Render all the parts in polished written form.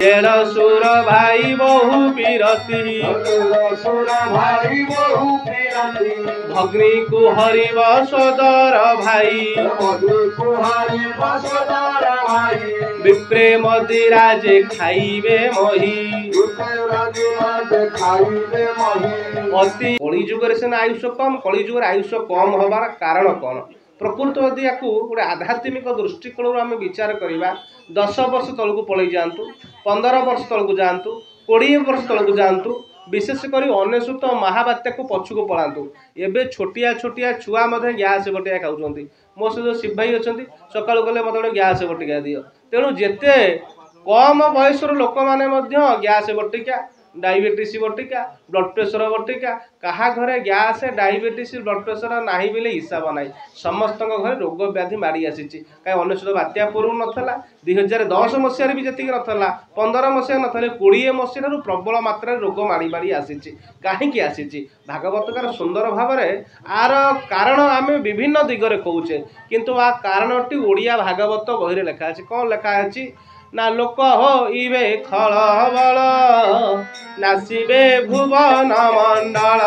सुर भाई बहु पीरती भग्नी को हरिव सदर भाई विप्रे मदिरा जे खाइबे मही अति कलिजुगर से आयुष कम कलिजुगर आयुष कम हबार कारण कौन प्रकृत यदि या गोटे आध्यात्मिक दृष्टिकोण आम विचार करवा 10 वर्ष तलू पलि जातु 15 वर्ष तलू जातु 20 वर्ष तलू जातु विशेषकर 99 महाबात्या को पछक पलांतु एवं छोटिया छोटिया छुआ गैस बटिया खाऊँ मो सहित जो शिव भाई अच्छा सका गले मत गोटे गैस बटिका दियो तेणु जिते कम बयस लोक मैंने गैस बटिका डायबिटीज बटिका ब्लड प्रेशर बटिका क्या घरे गैस डायबिटीज ब्लड प्रेशर ना बोले हिसाब ना समस्त घरे रोग व्याधि माड़ी आसी कहीं 99 बात्या पूर्व नाला 2010 मसीह भी जी नाला 15 मसीहा ना 20 मसीह प्रबल मात्रा रोग माड़ी माड़ी आसी कहीं आसी भागवतकार सुंदर भाव आर कारण आम विभिन्न दिगरे कौचे किंतु आ कारणटी ओडिया भागवत बही लिखाई कौन लिखाई ना लोक हो इवे खल बल नासिबे भुवन मंडल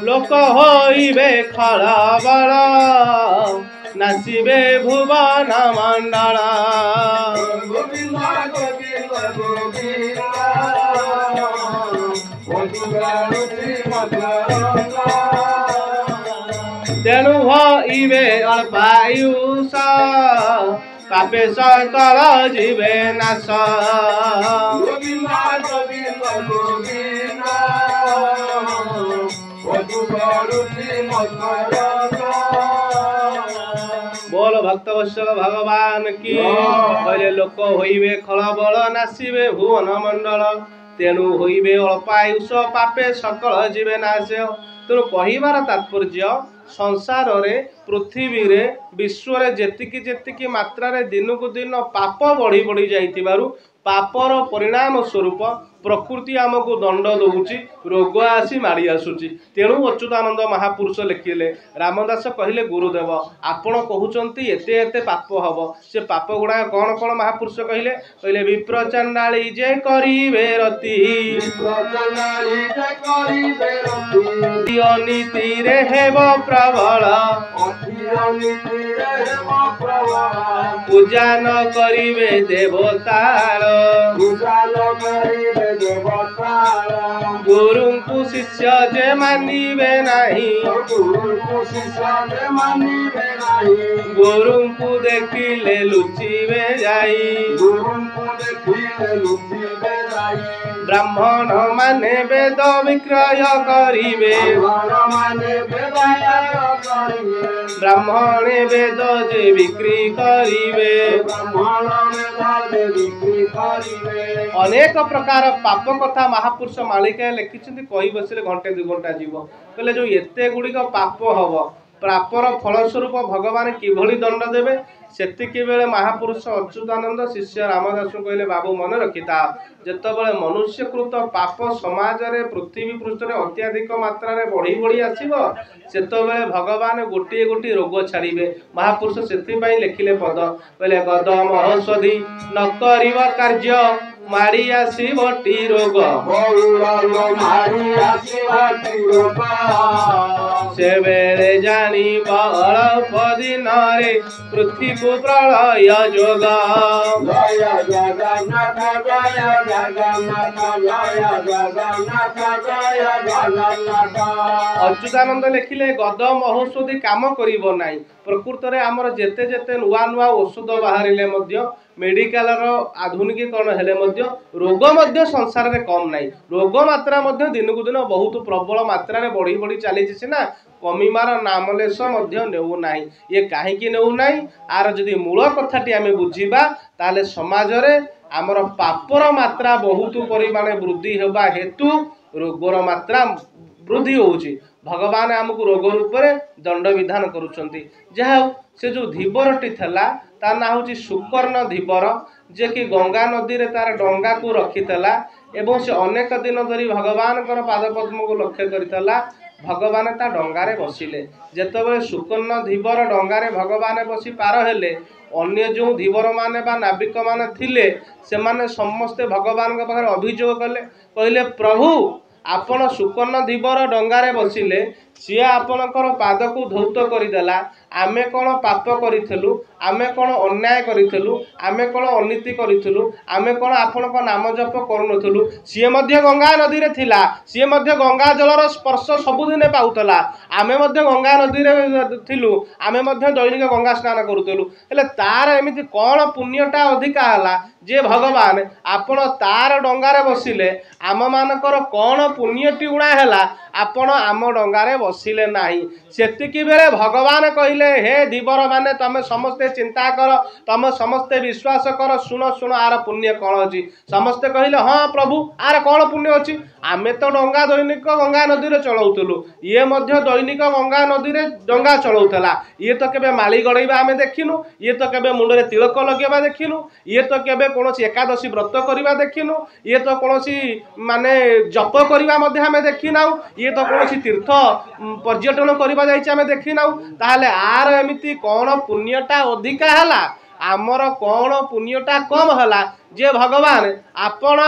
लोक हो इवे खल बल नासिबे भुवन मंडल तेणु इवे अल्पायुष पापे सकल जीवे नाश बोल भक्तवत्सल भगवान की कहले लोक होइबे खलबल नासिबे भुवन मंडल तेणु होइबे अल्पायुष पापे सकल जीवे नाश तेणु कहिबार तात्पर्य संसार रे पृथ्वी रे विश्व रे जेतिकी जेतिकी मात्रा रे दिन को दिन पाप बढ़ी बढ़ी जाइतिबारु पापर परिणाम स्वरूप प्रकृति आमको दंड दौची रोग आसी माड़ी आसुची तेणु अच्युतानंद महापुरुष लिखिले रामदास कहले गुरुदेव आपण कहउचंती एते एते पाप हबो से पाप गुडा कौन कौन महापुरुष कहले कहले विप्र चंडाली जे करिवे रति अनीति रे हेब प्रबल पूजा न करिवे देवतार गुरु को शिष्य जे मानिबे नाही गुरु को देखिले लुचिबे जाई ब्राह्मण माने वेद विक्रय करिवे ब्राह्मण वेद जे बिक्री करिवे अनेक प्रकार पाप कथा महापुरुष मालिका लिखिं कही बसिले घंटे 2 घंटा जीव कहले जो एते गुड़िक पाप हम पापर फलस्वरूप भगवान किभली दंड देवे सेतिकी बेले महापुरुष अच्युतानंद शिष्य रामदास कहले बाबू मन रखिता जेतबेले मनुष्यकृत पाप समाज रे पृथ्वी पृष्ठ रे अत्याधिक मात्रा रे बढ़ी बढ़ी आसीबो सेतबेले भगवान गोटी गोटी रोग छाड़िबे महापुरुष सेति पई लिखिले पद कहले गद महौषधि न करिव कार्य माड़ी आसीबटी रोग से बेले जानी अल्प दिन रे पृथ्वी को प्रलय जोग अच्युतानंद लिखिले गद महौषधि काम करिबो नाही प्रकृत रे हमर जेते जेते नुआ नुआ औषध बाहरिले मध्य मेडिकल आधुनिकीकरण हेले मध्य रोग मध्य संसार रे कम नाही रोग मात्रा मध्य दिन को दिन बहुत प्रबल मात्रा रे बढ़ी बढ़ी चली सीना कमिमार नामलेश मध्य नेउ नाही ये काहेकि नेउ नाही आर जदि मूल कथाटी आमे बुझिबा ताले समाज रे हमर पापर मात्रा बहुत परिमाणे वृद्धि हेबा हेतु रोगर मात्रा वृद्धि होउची भगवान आमको रोग रूप में दंड विधान करुछंती जहा से जो धीवरटी थला ता ना होची सुकर्ण धीवर जे कि गंगा नदी रे तार डंगा को रखितला एवं से अनेक दिन धरी भगवान पाद पद्म को लक्ष्य करितला भगवान ता डंगारे बसिले जेतेबेले सुकर्ण धीवर डंगारे भगवान बसी पार हेले अन्य जो धीवर माने बा नाविक माने थिले से माने समस्ते भगवान के पाखरे अभियोग कले कहले प्रभु आपण सुकर्ण धीवर डंगारे बसिले सी आपणकर पाद को धौत करदेला आमे कौन पाप करूँ आमे कौन अन्याय करूँ आमे कौन अनीति करूँ आमे कौन आपण नाम जप करूँ सी गंगा नदी रे थिला सी गंगा जलर स्पर्श सबुदिने पाउतला आमे गंगा नदी रे थिलु आमे दैनिक गंगा स्नान करूँ हेले तार एमिति कौन पुण्यटा अधिका हला जे भगवान आपण तार डंगारे बसिले आम मानकर कौन पुण्यटी उणा हैला आपण आम डंगारे बसिले नाही सेतिकी बेले भगवान कहले हे धीवर माने तमे समस्ते चिंता कर तमे समस्ते विश्वास कर सुन सुन आर पुण्य कौन अच्छी समस्ते कहले हाँ प्रभु आर कौन पुण्य अच्छी आमे तो डंगा दैनिक गंगा नदी रे चलाउतलु ये मध्य दैनिक गंगा नदी रे डंगा चलाउतला ये तो केबे माली गड़ेबा आमे देखिनु ये तो केबे मुंडरे तिलक लगेबा देखिनु ये तो केबे कोनोसी एकादशी व्रत करबा देखिनु ये तो कोनोसी माने जप करबा मध्ये आमे देखिनाउ ये तो कोनोसी तीर्थ पर्यटन करबा जाइछ आमे देखिनाउ ताहाले आर एमिति कोन पुण्यटा अधिका हला आमर कौन पुण्यटा कम हला जे भगवान आपण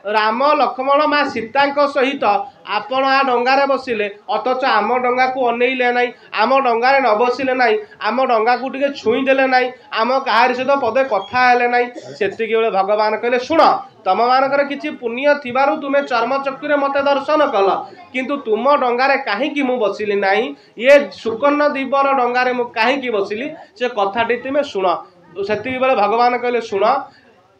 राम लक्ष्मण माँ सीता सहित आपण आ डंगारे बसिले अथच आम डंगा को अनेइले नाई आम डंगारे न बसिले नाई आम डंगा को टिके छुई देले नाई आम काहारी सहित पदे कथा हेले नाई सेतिके बेले भगवान कहले सुन तम मानकर किछि पुण्य थिबारु तुमे चर्म चक्षुरे मते दर्शन कल किंतु तुम डंगारे काहेकि मु बसिली नाई ये सुकर्ण दीवर डंगारे मु काहेकि बसिली से कथाटी तुमे सुन सेतिके बेले भगवान कहले सुन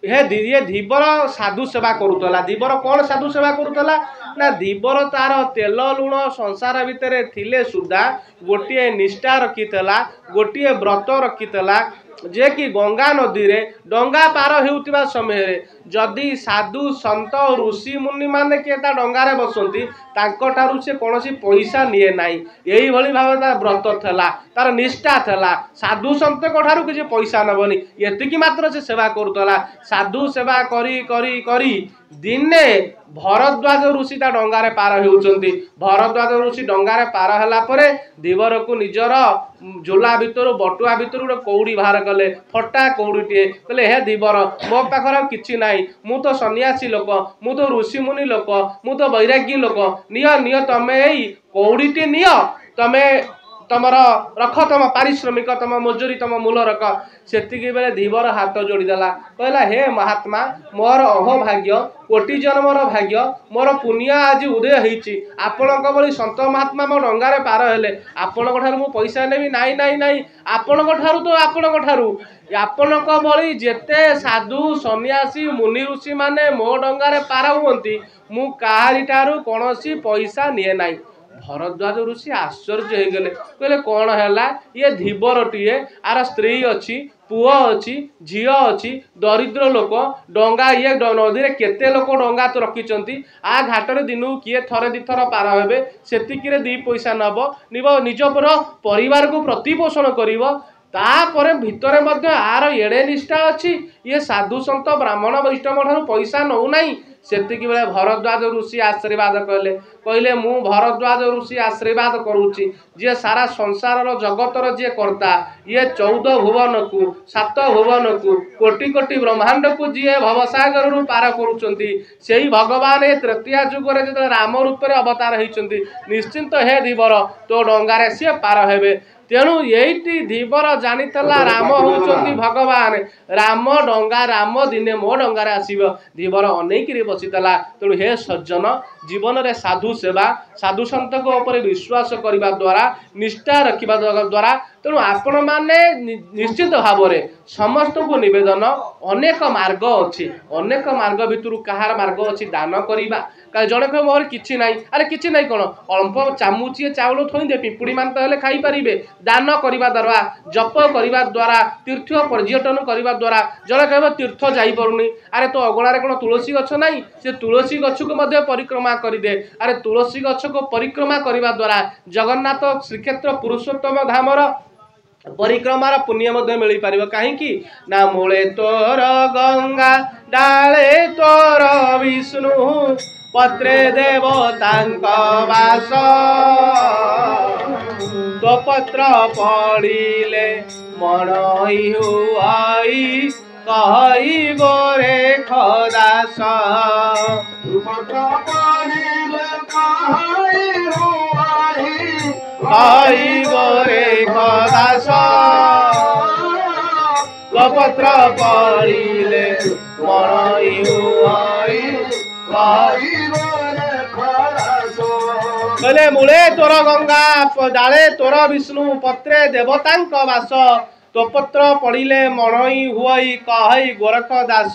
ये धीवर साधु सेवा करूला धीवर कौन साधु सेवा करूला ना धीवर तार तेल लुण संसार भितर थिले सुधा गोटे निष्ठा रखिला गोटे व्रत रखिला जे कि गंगा नदी रे डंगा पार होउतिबा समय रे जदि साधु संत ऋषि मुनि माने के ता डंगारे बसंती तांको ठारू से कोनोसी पैसा निये नाही एही भली भाव ता व्रत थला तार निष्ठा थला साधु संत को ठारू किछि पैसा नबनी एतिकी मात्र से सेवा करतला साधु सेवा करी करी करी दिने भरद्वाज ऋषि ता डंगारे पार होउचंती भरद्वाज ऋषि डंगारे पार हला परे धीवर को निजर झोला भितर बटुआ भितर गोटे कौड़ी बाहर कले फटा कौड़ीटे कहले हे धीवर मो पाखर किछि नाही मु तो सन्यासी लोक मु तो ऋषि मुनि लोक मु तो वैरागी लोक निय निय तमे एई कौड़ीटे निय तमे तमर रख तम पारिश्रमिक तम मजूरी तम मूल रख सेतिकी बेले धीवर हाथ जोड़ीदेला कहला हे महात्मा मोर अहोभाग्य कोटि जन्मर भाग्य मोर पुण्य आज उदय होईची आपणक भली संत महात्मा मो डंगारे पार हेले आपणक ठारू मु पैसा नेबी नाई नाई नाई आपणक ठारू तो आपणक ठारू आपणक भली जेते साधु सन्यासी मुनि ऋषि माने मो डंगारे पार हुअंती मु काहारी ठारू कोनोसी पैसा निये नाई भरद्वाज ऋषि आश्चर्य हो गले कहले कौन है ये धीवरटीए आर स्त्री अच्छी पुओ अच्छी झील अच्छी दरिद्र लोक डंगा ये नदी में केते लोक डंगा तो रखिंट आ घाटर दिन किए थरे दी थर पार हे से दी पैसा नब निज परिवार को प्रतिपोषण कर तापर भितर मध्य आर एड़े निष्ठा अच्छी ये साधु संत ब्राह्मण वैष्णव ठारू पैसा नौ नहीं सेतिकी बेले भरद्वाज ऋषि आशीर्वाद कहले कहले मु भरद्वाज ऋषि आशीर्वाद करुच्ची जे सारा संसार जगतर जे कर्ता ये 14 भुवन को 7 भुवन को कोटि कोटि ब्रह्मांड को जी भवसागर रु पार करुचंती सेही भगवान ए तृतीया जुगरे जे राम रूप में अवतार होइचंती निश्चिंत हे धीवर तो डंगारे सी पार हेबे तेणु यही धीवर जानीला राम होउचंती भगवान राम डंगा राम दिने मो डंगारे आसीबो धीवर अनेक बसीला तेणु हे सज्जन जीवन रे साधु सेवा साधु संत को ऊपर विश्वास करने द्वारा निष्ठा रखा द्वारा तेणु आपण मैंने निश्चित भाव में समस्त को निवेदन अनेक मार्ग अच्छी अनेक मार्ग भितर कहार मार्ग अच्छी दान करवा जड़े कह मोर कि ना अरे कि ना कौन अल्प चामुचिए चाउल थोदे पिंपुड़ी मान तो खाई पारे दान करने द्वारा जप करने द्वारा तीर्थ पर्यटन करने द्वारा जड़े कह तीर्थ जापरुनी अरे तो अगणारे कौन तुलसी गछ ना से तुलसी गछ को परिक्रमा करदे अरे तुलसी गछ को परिक्रमा करने द्वारा जगन्नाथ श्रीक्षेत्र पुरुषोत्तम धामर परिक्रमार पुण्य मिल पार कहीं ना मूले तोर गंगा डाले तोर विष्णु पत्रे देवतांक वास गोपत्र पड़िले मणई हुआई कहई गोरे खदास गोपत्र पड़िले कहई हुआई कहई गोरे खदास गोपत्र पड़िले मणई हुआई कहई कहले मूले तोर गंगा डाले तोर विष्णु पत्रे देवतांक वास तोपत्र पड़िले मणई हुई कहई गोरख दास।